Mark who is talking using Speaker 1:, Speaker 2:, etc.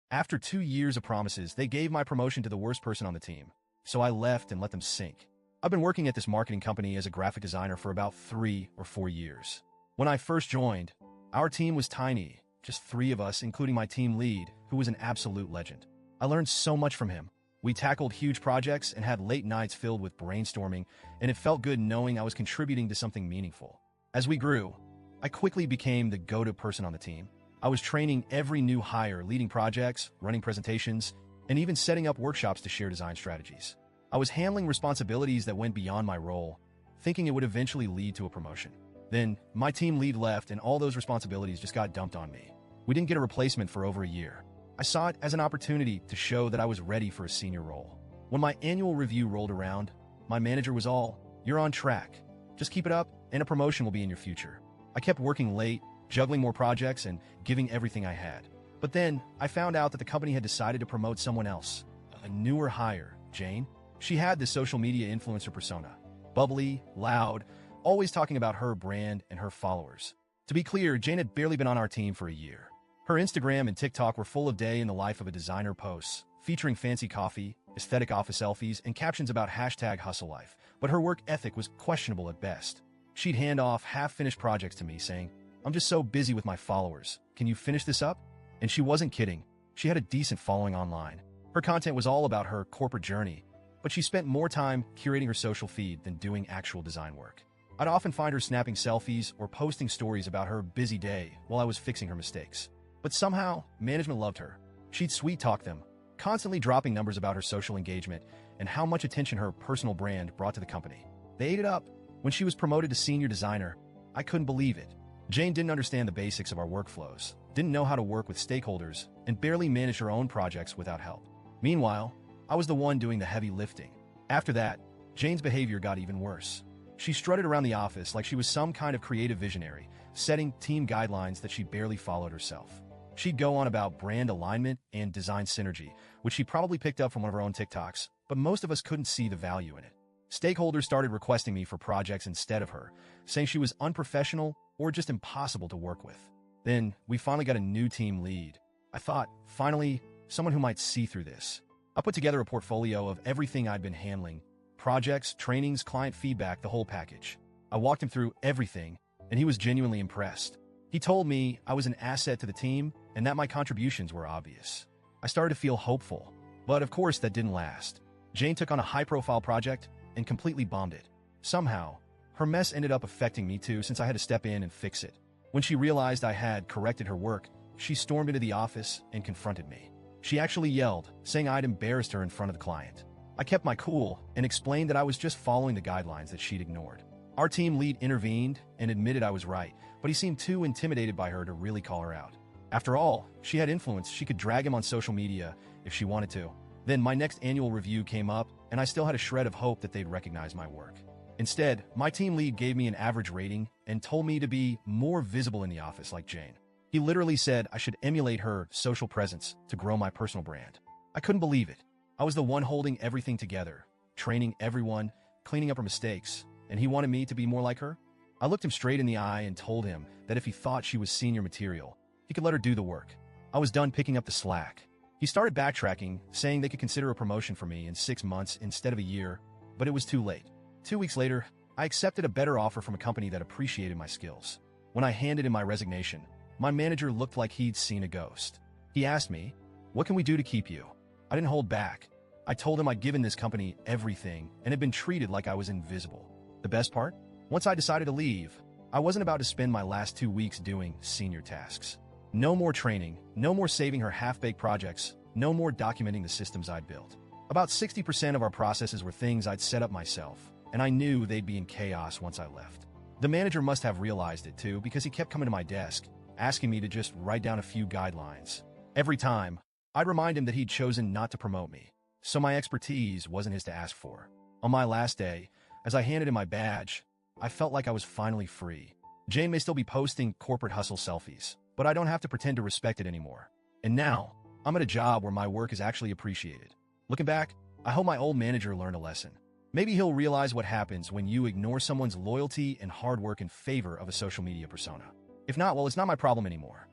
Speaker 1: After 2 years of promises, they gave my promotion to the worst person on the team. So I left and let them sink. I've been working at this marketing company as a graphic designer for about 3 or 4 years. When I first joined, our team was tiny, just 3 of us, including my team lead, who was an absolute legend. I learned so much from him. We tackled huge projects and had late nights filled with brainstorming, and it felt good knowing I was contributing to something meaningful. As we grew, I quickly became the go-to person on the team. I was training every new hire, leading projects, running presentations, and even setting up workshops to share design strategies. I was handling responsibilities that went beyond my role, thinking it would eventually lead to a promotion. Then, my team lead left and all those responsibilities just got dumped on me. We didn't get a replacement for over a year. I saw it as an opportunity to show that I was ready for a senior role. When my annual review rolled around, my manager was all, "You're on track. Just keep it up, and a promotion will be in your future." I kept working late, juggling more projects, and giving everything I had. But then, I found out that the company had decided to promote someone else, a newer hire, Jane. She had this social media influencer persona. Bubbly, loud, always talking about her brand and her followers. To be clear, Jane had barely been on our team for a year. Her Instagram and TikTok were full of day in the life of a designer posts, featuring fancy coffee, aesthetic office selfies, and captions about #hustle life. But her work ethic was questionable at best. She'd hand off half-finished projects to me saying, "I'm just so busy with my followers. Can you finish this up?" And she wasn't kidding. She had a decent following online. Her content was all about her corporate journey, but she spent more time curating her social feed than doing actual design work. I'd often find her snapping selfies or posting stories about her busy day while I was fixing her mistakes. But somehow, management loved her. She'd sweet-talk them, constantly dropping numbers about her social engagement and how much attention her personal brand brought to the company. They ate it up. When she was promoted to senior designer, I couldn't believe it. Jane didn't understand the basics of our workflows, didn't know how to work with stakeholders, and barely managed her own projects without help. Meanwhile, I was the one doing the heavy lifting. After that, Jane's behavior got even worse. She strutted around the office like she was some kind of creative visionary, setting team guidelines that she barely followed herself. She'd go on about brand alignment and design synergy, which she probably picked up from one of her own TikToks, but most of us couldn't see the value in it. Stakeholders started requesting me for projects instead of her, saying she was unprofessional or just impossible to work with. Then, we finally got a new team lead. I thought, finally, someone who might see through this. I put together a portfolio of everything I'd been handling: projects, trainings, client feedback, the whole package. I walked him through everything, and he was genuinely impressed. He told me I was an asset to the team and that my contributions were obvious. I started to feel hopeful, but of course that didn't last. Jane took on a high-profile project and completely bombed it. Somehow, her mess ended up affecting me too, since I had to step in and fix it. When she realized I had corrected her work, she stormed into the office and confronted me. She actually yelled, saying I'd embarrassed her in front of the client. I kept my cool and explained that I was just following the guidelines that she'd ignored. Our team lead intervened and admitted I was right, but he seemed too intimidated by her to really call her out. After all, she had influence. She could drag him on social media if she wanted to. Then my next annual review came up, and I still had a shred of hope that they'd recognize my work. Instead, my team lead gave me an average rating and told me to be more visible in the office like Jane. He literally said I should emulate her social presence to grow my personal brand. I couldn't believe it. I was the one holding everything together, training everyone, cleaning up her mistakes, and he wanted me to be more like her? I looked him straight in the eye and told him that if he thought she was senior material, he could let her do the work. I was done picking up the slack. He started backtracking, saying they could consider a promotion for me in 6 months instead of a year, but it was too late. 2 weeks later, I accepted a better offer from a company that appreciated my skills. When I handed in my resignation, my manager looked like he'd seen a ghost. He asked me, "What can we do to keep you?" I didn't hold back. I told him I'd given this company everything and had been treated like I was invisible. The best part? Once I decided to leave, I wasn't about to spend my last 2 weeks doing senior tasks. No more training, no more saving her half-baked projects, no more documenting the systems I'd built. About 60% of our processes were things I'd set up myself, and I knew they'd be in chaos once I left. The manager must have realized it too, because he kept coming to my desk, asking me to just write down a few guidelines. Every time, I'd remind him that he'd chosen not to promote me, so my expertise wasn't his to ask for. On my last day, as I handed him my badge, I felt like I was finally free. Jane may still be posting corporate hustle selfies, but I don't have to pretend to respect it anymore. And now, I'm at a job where my work is actually appreciated. Looking back, I hope my old manager learned a lesson. Maybe he'll realize what happens when you ignore someone's loyalty and hard work in favor of a social media persona. If not, well, it's not my problem anymore.